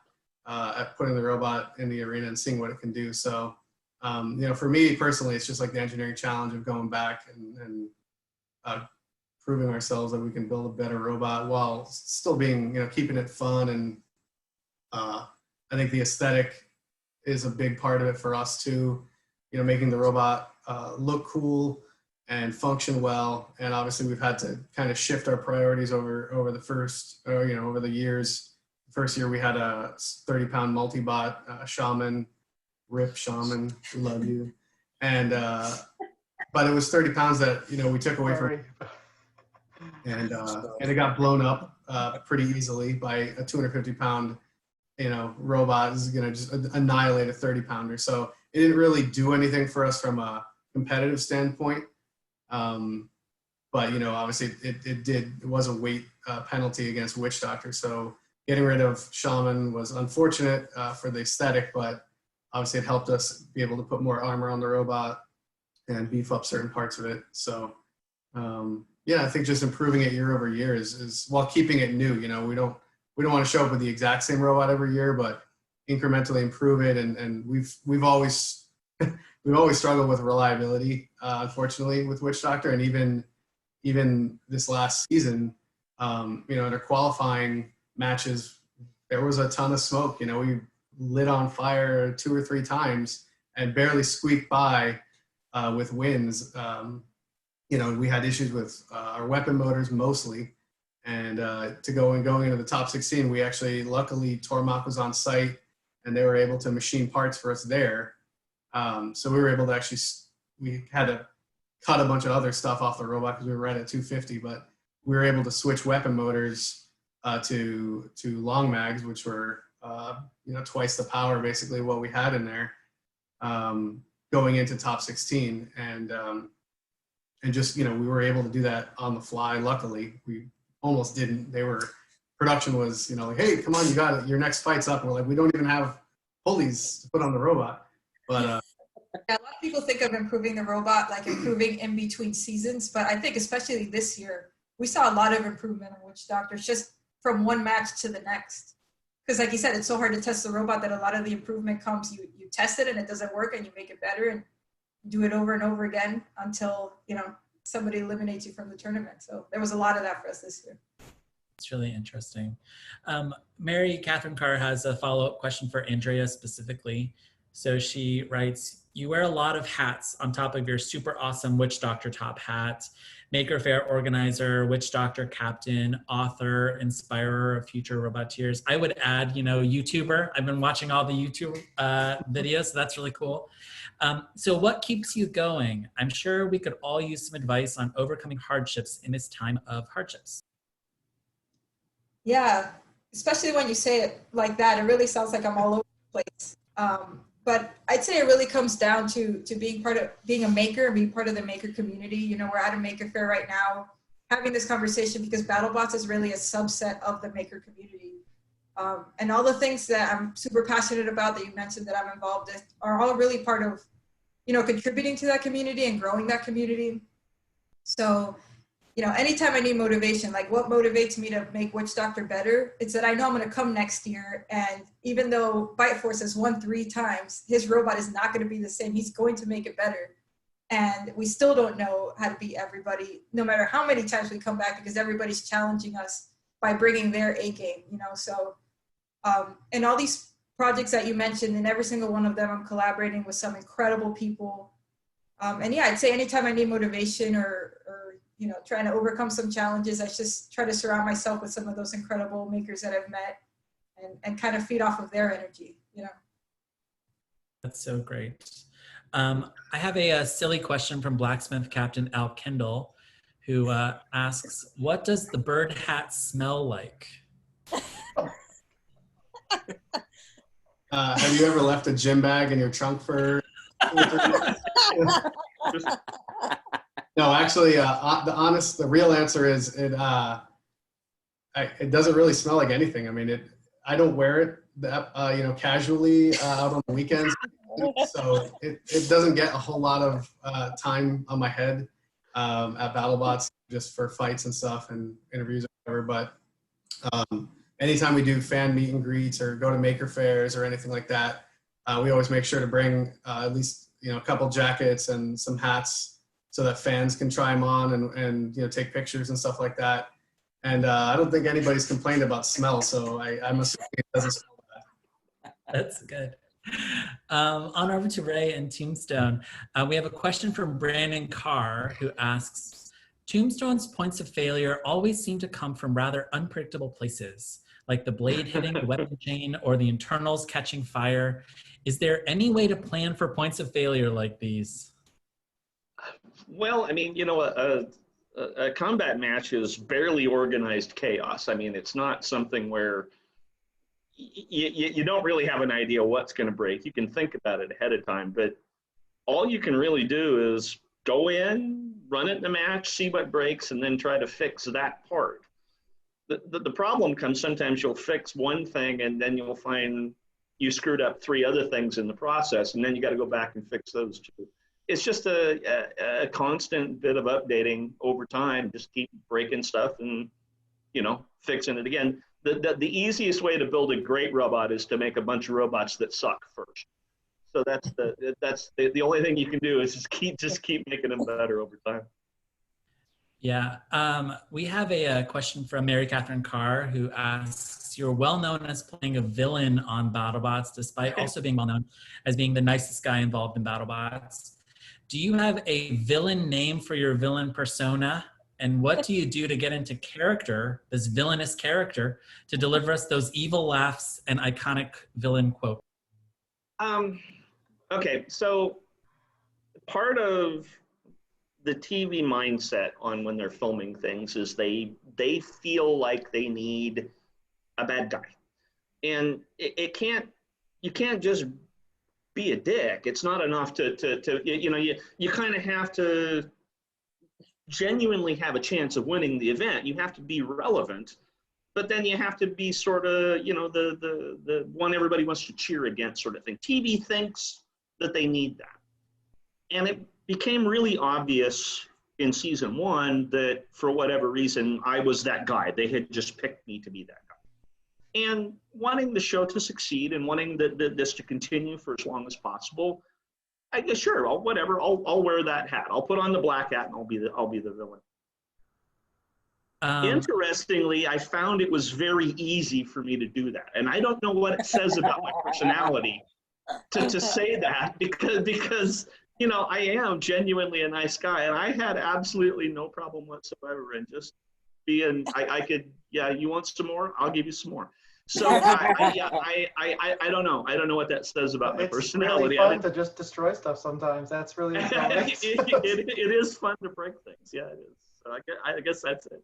at putting the robot in the arena and seeing what it can do. So for me personally, it's just like the engineering challenge of going back and proving ourselves that we can build a better robot while still being, keeping it fun. And I think the aesthetic is a big part of it for us too, making the robot look cool and function well. And obviously we've had to kind of shift our priorities over the years. First year we had a 30-pound multi-bot shaman, rip shaman, we love you. And but it was 30 pounds that we took away from, and it got blown up pretty easily by a 250-pound robot is going to just annihilate a 30-pounder. So it didn't really do anything for us from a competitive standpoint. But obviously it was a weight penalty against Witch Doctor. So getting rid of Shaman was unfortunate for the aesthetic, but obviously it helped us be able to put more armor on the robot and beef up certain parts of it. So I think just improving it year over year is while keeping it new. We don't want to show up with the exact same robot every year, but incrementally improve it. And we've always struggled with reliability, unfortunately, with Witch Doctor. And even this last season, in our qualifying matches, there was a ton of smoke. We lit on fire 2 or 3 times and barely squeaked by with wins. We had issues with our weapon motors mostly. And going into the top 16, we actually, luckily, Tormach was on site and they were able to machine parts for us there. So we were able to we had to cut a bunch of other stuff off the robot because we were right at 250, but we were able to switch weapon motors to long mags, which were, twice the power, basically what we had in there going into top 16. And just, we were able to do that on the fly. Luckily, we almost didn't. Production was, like, hey, come on, you got it. Your next fight's up. And we're like, we don't even have pulleys to put on the robot. But a lot of people think of improving the robot, like improving in between seasons. But I think especially this year, we saw a lot of improvement in Witch Doctors just from one match to the next. Because like you said, it's so hard to test the robot that a lot of the improvement comes, you test it and it doesn't work and you make it better and do it over and over again until, somebody eliminates you from the tournament. So there was a lot of that for us this year. It's really interesting. Mary Catherine Carr has a follow-up question for Andrea specifically. So she writes, you wear a lot of hats on top of your super awesome Witch Doctor top hat, Maker Faire organizer, Witch Doctor captain, author, inspirer of future Roboteers. I would add, YouTuber. I've been watching all the YouTube videos, so that's really cool. So what keeps you going? I'm sure we could all use some advice on overcoming hardships in this time of hardships. Yeah, especially when you say it like that, it really sounds like I'm all over the place. But I'd say it really comes down to being a maker and being part of the maker community. We're at a Maker Faire right now having this conversation because BattleBots is really a subset of the maker community. And all the things that I'm super passionate about that you mentioned that I'm involved in are all really part of, contributing to that community and growing that community. So, anytime I need motivation, like what motivates me to make Witch Doctor better, it's that I know I'm going to come next year. And even though Bite Force has won 3 times, his robot is not going to be the same. He's going to make it better. And we still don't know how to beat everybody, no matter how many times we come back, because everybody's challenging us by bringing their A game, So, and all these projects that you mentioned, in every single one of them, I'm collaborating with some incredible people. And yeah, I'd say anytime I need motivation or trying to overcome some challenges, I just try to surround myself with some of those incredible makers that I've met and kind of feed off of their energy, That's so great. I have a silly question from Blacksmith Captain Al Kendall, who asks, what does the bird hat smell like? Have you ever left a gym bag in your trunk for 2 or 3 months? No, actually, the real answer is it doesn't really smell like anything. I mean, I don't wear it casually out on the weekends, so it doesn't get a whole lot of time on my head at BattleBots just for fights and stuff and interviews or whatever. But anytime we do fan meet and greets or go to maker fairs or anything like that, we always make sure to bring at least a couple jackets and some hats so that fans can try them on and take pictures and stuff like that. And I don't think anybody's complained about smell, so I'm assuming it doesn't smell bad. That's good. On over to Ray and Tombstone. We have a question from Brandon Carr, who asks, Tombstone's points of failure always seem to come from rather unpredictable places, like the blade hitting the weapon chain or the internals catching fire. Is there any way to plan for points of failure like these? Well, I mean, a combat match is barely organized chaos. I mean, it's not something where you don't really have an idea what's going to break. You can think about it ahead of time, but all you can really do is go in, run it in the match, see what breaks, and then try to fix that part. The problem comes sometimes you'll fix one thing and then you'll find you screwed up 3 other things in the process, and then you got to go back and fix those 2. It's just a constant bit of updating over time. Just keep breaking stuff and, fixing it again. The easiest way to build a great robot is to make a bunch of robots that suck first. So that's the only thing you can do is just keep making them better over time. Yeah, we have a question from Mary Catherine Carr, who asks, you're well known as playing a villain on BattleBots, despite also being well known as being the nicest guy involved in BattleBots. Do you have a villain name for your villain persona? And what do you do to get into character, this villainous character, to deliver us those evil laughs and iconic villain quotes? Okay, so part of the TV mindset on when they're filming things is they feel like they need a bad guy. And you can't just be a dick. It's not enough to you kind of have to genuinely have a chance of winning the event. You have to be relevant, but then you have to be sort of, the one everybody wants to cheer against sort of thing. TV thinks that they need that. And it became really obvious in season 1 that for whatever reason, I was that guy. They had just picked me to be that guy. And wanting the show to succeed and wanting this to continue for as long as possible, I guess, sure, I'll wear that hat. I'll put on the black hat and I'll be the villain. Interestingly, I found it was very easy for me to do that. And I don't know what it says about my personality to say that because I am genuinely a nice guy, and I had absolutely no problem whatsoever in just being, I could, you want some more? I'll give you some more. So I don't know. I don't know what that says about my personality. It's really fun to just destroy stuff sometimes. That's really it is fun to break things. Yeah, it is. So I guess that's it.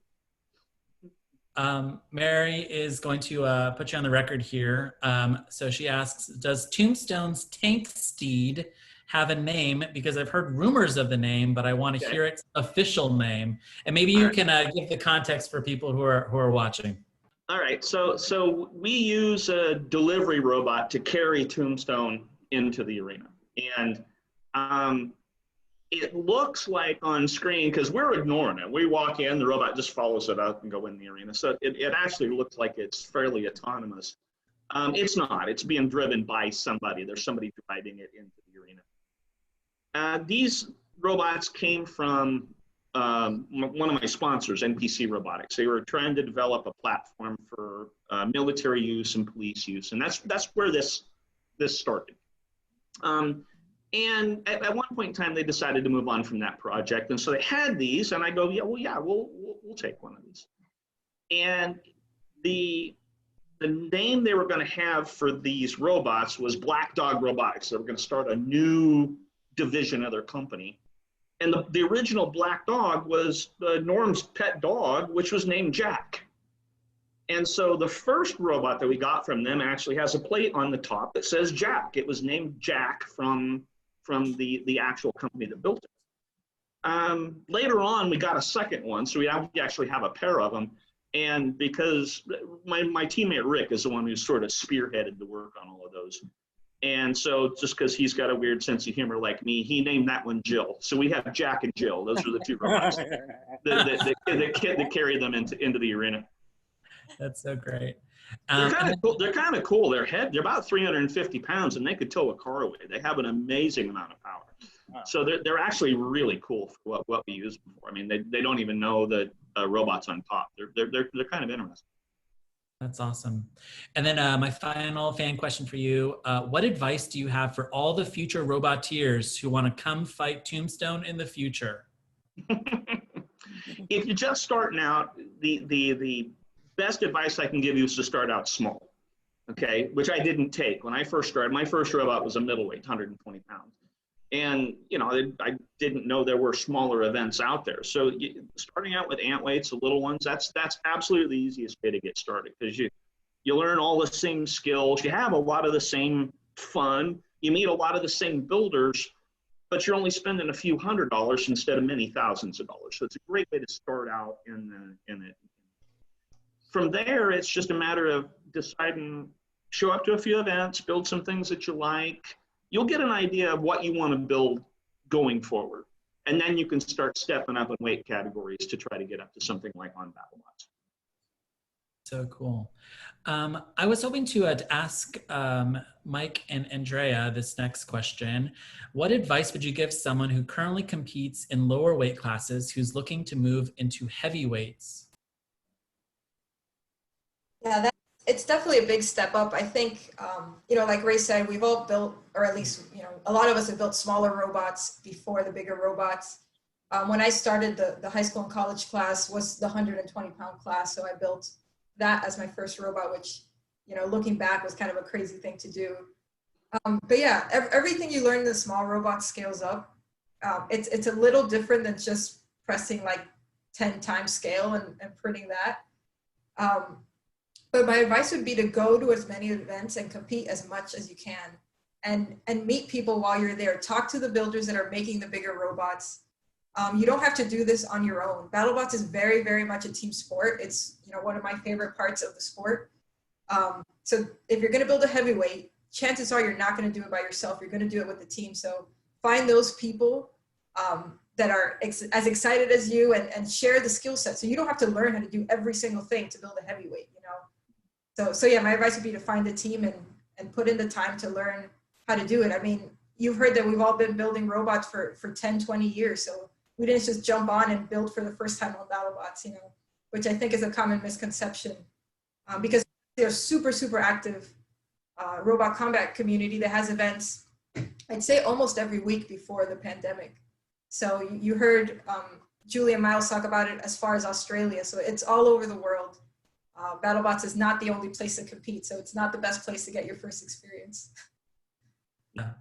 Mary is going to put you on the record here. So she asks, does Tombstone's tank steed have a name? Because I've heard rumors of the name, but I want to hear its official name. And maybe you can give the context for people who are watching. All right, so we use a delivery robot to carry Tombstone into the arena, and it looks like on screen, because we're ignoring it. We walk in, the robot just follows it up and go in the arena. So it actually looks like it's fairly autonomous. It's not. It's being driven by somebody. There's somebody driving it into the arena. These robots came from one of my sponsors, NPC Robotics. They were trying to develop a platform for military use and police use, and that's where this started. And at one point in time, they decided to move on from that project, and so they had these, and I go, we'll take one of these. And the name they were going to have for these robots was Black Dog Robotics. They were going to start a new division of their company. And the original Black Dog was Norm's pet dog, which was named Jack. And so the first robot that we got from them actually has a plate on the top that says Jack. It was named Jack from the actual company that built it. Later on, we got a second one, so we actually have a pair of them. And because my teammate Rick is the one who sort of spearheaded the work on all of those. And so just because he's got a weird sense of humor like me, he named that one Jill. So we have Jack and Jill. Those are the two robots that carry them into the arena. That's so great. They're kind of cool. They're kind of cool. They're about 350 pounds, and they could tow a car away. They have an amazing amount of power. Wow. So they're actually really cool for what we use them for. I mean, they don't even know that robots on top. They're kind of interesting. That's awesome. And then my final fan question for you, what advice do you have for all the future Roboteers who want to come fight Tombstone in the future? If you're just starting out, the best advice I can give you is to start out small, okay? Which I didn't take. When I first started, my first robot was a middleweight, 120 pounds. And, I didn't know there were smaller events out there. So starting out with ant weights, the little ones, that's absolutely the easiest way to get started, because you learn all the same skills. You have a lot of the same fun. You meet a lot of the same builders, but you're only spending a few $100s instead of many thousands of dollars. So it's a great way to start out in it. From there, it's just a matter of deciding, show up to a few events, build some things that you like. You'll get an idea of what you want to build going forward. And then you can start stepping up in weight categories to try to get up to something like on BattleBots. So cool. I was hoping to ask Mike and Andrea this next question. What advice would you give someone who currently competes in lower weight classes who's looking to move into heavyweights? Yeah, it's definitely a big step up. I think, like Ray said, we've all built, or at least, a lot of us have built smaller robots before the bigger robots. When I started, the high school and college class was the 120-pound class. So I built that as my first robot, which, looking back was kind of a crazy thing to do. But yeah, everything you learn in the small robot scales up. It's a little different than just pressing like 10 times scale and printing that. But my advice would be to go to as many events and compete as much as you can, and meet people while you're there. Talk to the builders that are making the bigger robots. You don't have to do this on your own. BattleBots is very, very much a team sport. It's one of my favorite parts of the sport. So if you're going to build a heavyweight, chances are you're not going to do it by yourself. You're going to do it with the team. So find those people that are as excited as you, and share the skill set. So you don't have to learn how to do every single thing to build a heavyweight. So yeah, my advice would be to find a team and put in the time to learn how to do it. I mean, you've heard that we've all been building robots for 10, 20 years. So we didn't just jump on and build for the first time on BattleBots, which I think is a common misconception, because they're super, super active robot combat community that has events, I'd say almost every week before the pandemic. So you heard Julie and Miles talk about it as far as Australia. So it's all over the world. BattleBots is not the only place to compete, so it's not the best place to get your first experience. Yeah.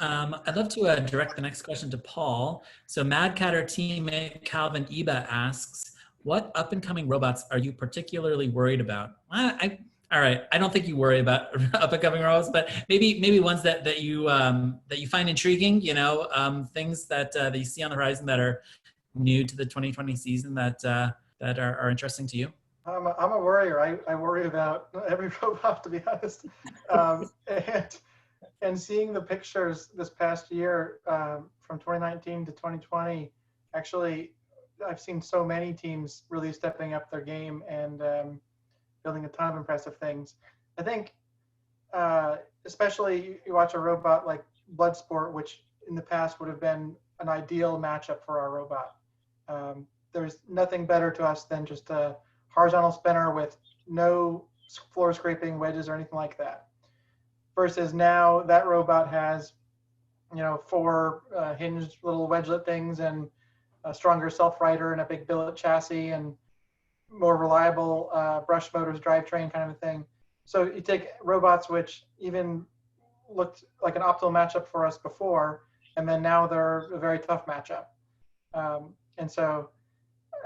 I'd love to direct the next question to Paul. So Mad Catter teammate Calvin Eba asks, what up-and-coming robots are you particularly worried about? All right, I don't think you worry about up-and-coming robots, but maybe ones that you find intriguing. Things that you see on the horizon that are new to the 2020 season that are interesting to you. I'm a worrier. I worry about every robot, to be honest. And seeing the pictures this past year from 2019 to 2020, actually, I've seen so many teams really stepping up their game and building a ton of impressive things. I think, especially you watch a robot like Bloodsport, which in the past would have been an ideal matchup for our robot. There's nothing better to us than just a horizontal spinner with no floor scraping wedges or anything like that. Versus now that robot has, 4 hinged little wedgelet things and a stronger self-rider and a big billet chassis and more reliable brush motors drivetrain kind of a thing. So you take robots which even looked like an optimal matchup for us before, and then now they're a very tough matchup. And so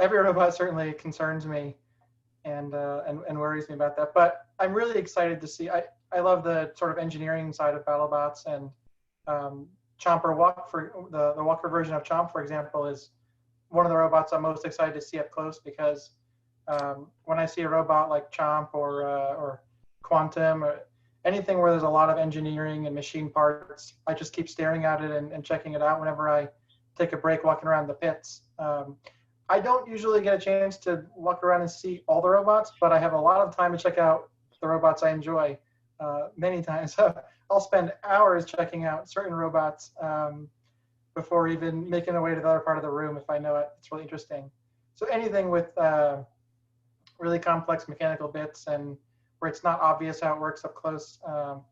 every robot certainly concerns me and worries me about that. But I'm really excited to see. I love the sort of engineering side of BattleBots, and Chomper the Walker version of Chomp, for example, is one of the robots I'm most excited to see up close, because when I see a robot like Chomp or Quantum or anything where there's a lot of engineering and machine parts, I just keep staring at it and checking it out whenever I take a break walking around the pits. I don't usually get a chance to walk around and see all the robots, but I have a lot of time to check out the robots I enjoy many times. I'll spend hours checking out certain robots before even making my way to the other part of the room if I know it's really interesting. So anything with really complex mechanical bits and where it's not obvious how it works up close,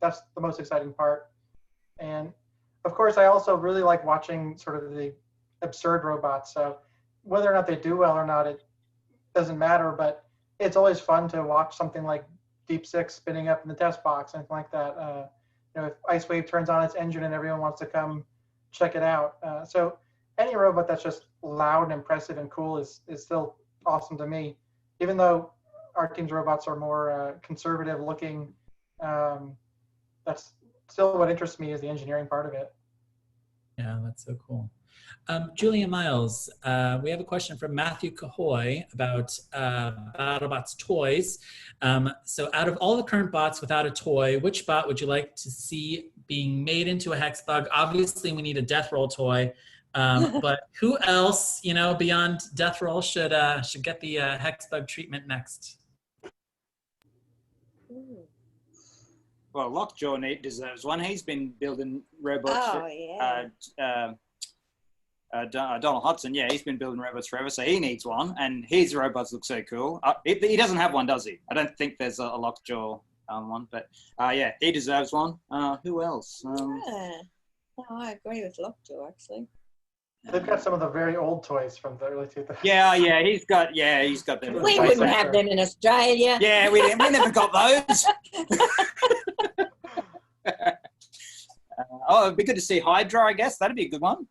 that's the most exciting part. And of course, I also really like watching sort of the absurd robots. So whether or not they do well or not, it doesn't matter, but it's always fun to watch something like Deep Six spinning up in the test box, anything like that. If Ice Wave turns on its engine and everyone wants to come check it out. So any robot that's just loud and impressive and cool is still awesome to me, even though our team's robots are more conservative looking. That's still what interests me, is the engineering part of it. Yeah, that's so cool. Julia Miles, we have a question from Matthew Cahoy about BattleBots toys. So out of all the current bots without a toy, which bot would you like to see being made into a hex bug? Obviously, we need a death roll toy, but who else, beyond death roll should get the hex bug treatment next? Well, Lockjaw deserves one. He's been building robots. Oh, yeah. Donald Hudson, yeah, he's been building robots forever, so he needs one, and his robots look so cool. He doesn't have one, does he? I don't think there's a Lockjaw one, but yeah, he deserves one. Who else? Yeah. No, I agree with Lockjaw, actually. They've got some of the very old toys from the early 2000s. Yeah, he's got them. We wouldn't have them in Australia. Yeah, we never got those. It'd be good to see Hydra, I guess. That'd be a good one.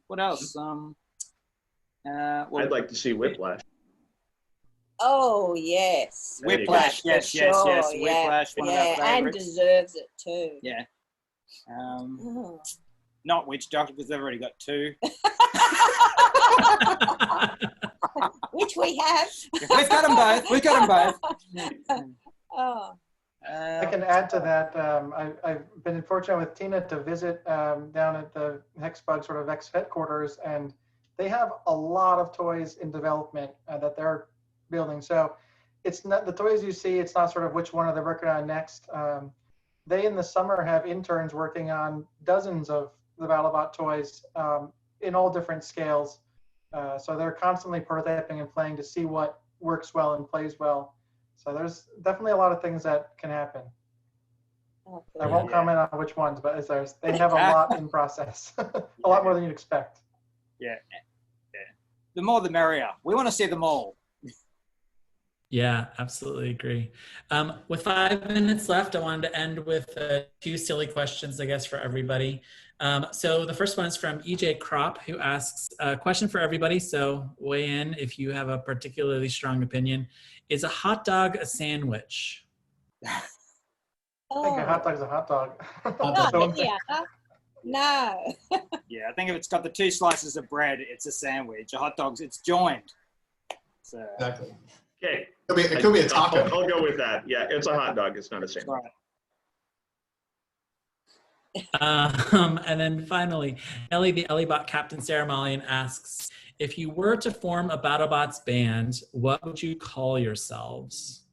What else? I'd like to see Whiplash. Oh, yes. Whiplash, yes. Yeah, Whiplash, one of our and favorites. deserves it too. Yeah. Not Witch Doctor, because they've already got 2. Which we have. We've got them both. Oh. I can add to that. I've been fortunate with Tina to visit down at the Hexbug sort of X headquarters, and they have a lot of toys in development that they're building. So it's not the toys you see, it's not sort of which one are they working on next. They in the summer have interns working on dozens of the BattleBot toys in all different scales. So they're constantly prototyping and playing to see what works well and plays well. So there's definitely a lot of things that can happen. I won't comment on which ones, but they have a lot in process, a lot more than you'd expect. Yeah. The more the merrier. We want to see them all. Yeah, absolutely agree. With 5 minutes left, I wanted to end with 2 silly questions, I guess, for everybody. So the first one is from EJ Crop, who asks a question for everybody. So weigh in if you have a particularly strong opinion. Is a hot dog a sandwich? I think a hot dog's a hot dog. Not here. No. Yeah, I think if it's got the 2 slices of bread, it's a sandwich. A hot dog's, it's joined. So. Exactly. Okay. It could be a taco. I'll go with that. Yeah, it's a hot dog. It's not a sandwich. And then finally, Ellie, the Elliebot Captain Ceremonian asks, if you were to form a BattleBots band, what would you call yourselves?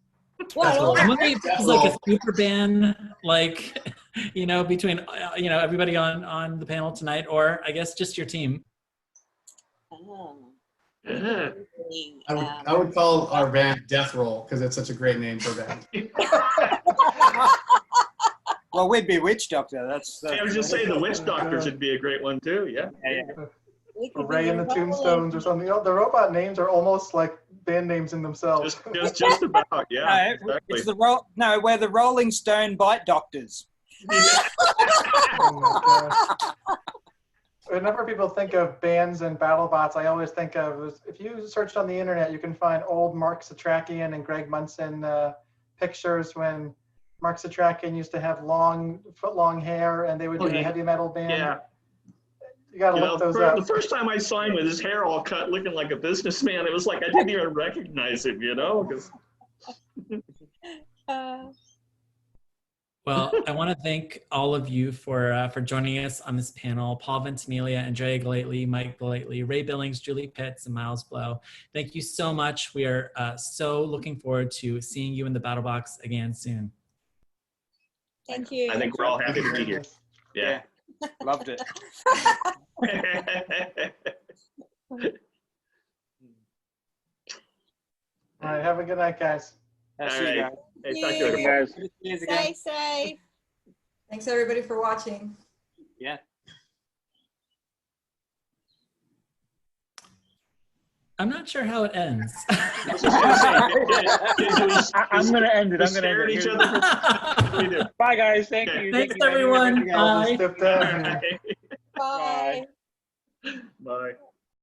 Well, I'm wondering if it's like a super band, like, between, everybody on the panel tonight, or I guess just your team. Yeah. I would call our band Death Roll because it's such a great name for a band. Well, we'd be Witch Doctor. That's I was just saying the Witch Doctors would be a great one too. Yeah. Ray and the Tombstones or something. The robot names are almost like band names in themselves. Just about. Yeah. No, Exactly. it's we're the Rolling Stone Bite Doctors. Oh my gosh. Whenever people think of bands and BattleBots, I always think of, if you searched on the internet, you can find old Mark Satrakian and Greg Munson pictures when Mark Satrakian used to have foot-long hair, and they would be a heavy metal band. Yeah. You gotta look those up. The first time I saw him with his hair all cut, looking like a businessman, it was like I didn't even recognize him, 'cause Well, I want to thank all of you for joining us on this panel. Paul Ventimiglia, Andrea Galately, Mike Galately, Ray Billings, Julie Pitts, and Miles Blow. Thank you so much. We are so looking forward to seeing you in the BattleBox again soon. thank you. I think we're all happy to be here. Yeah. Loved it. All right, have a good night, guys. That's All right. guys. Hey, talk to you later. Cheers again. Stay safe. Thanks everybody for watching. Yeah. I'm not sure how it ends. I'm going to end it. I'm going to Stare at end each it. other. We do. Bye, guys. Thank Okay. you. Thanks, Thank you. everyone. I'll just Bye. step down here. Bye. Bye.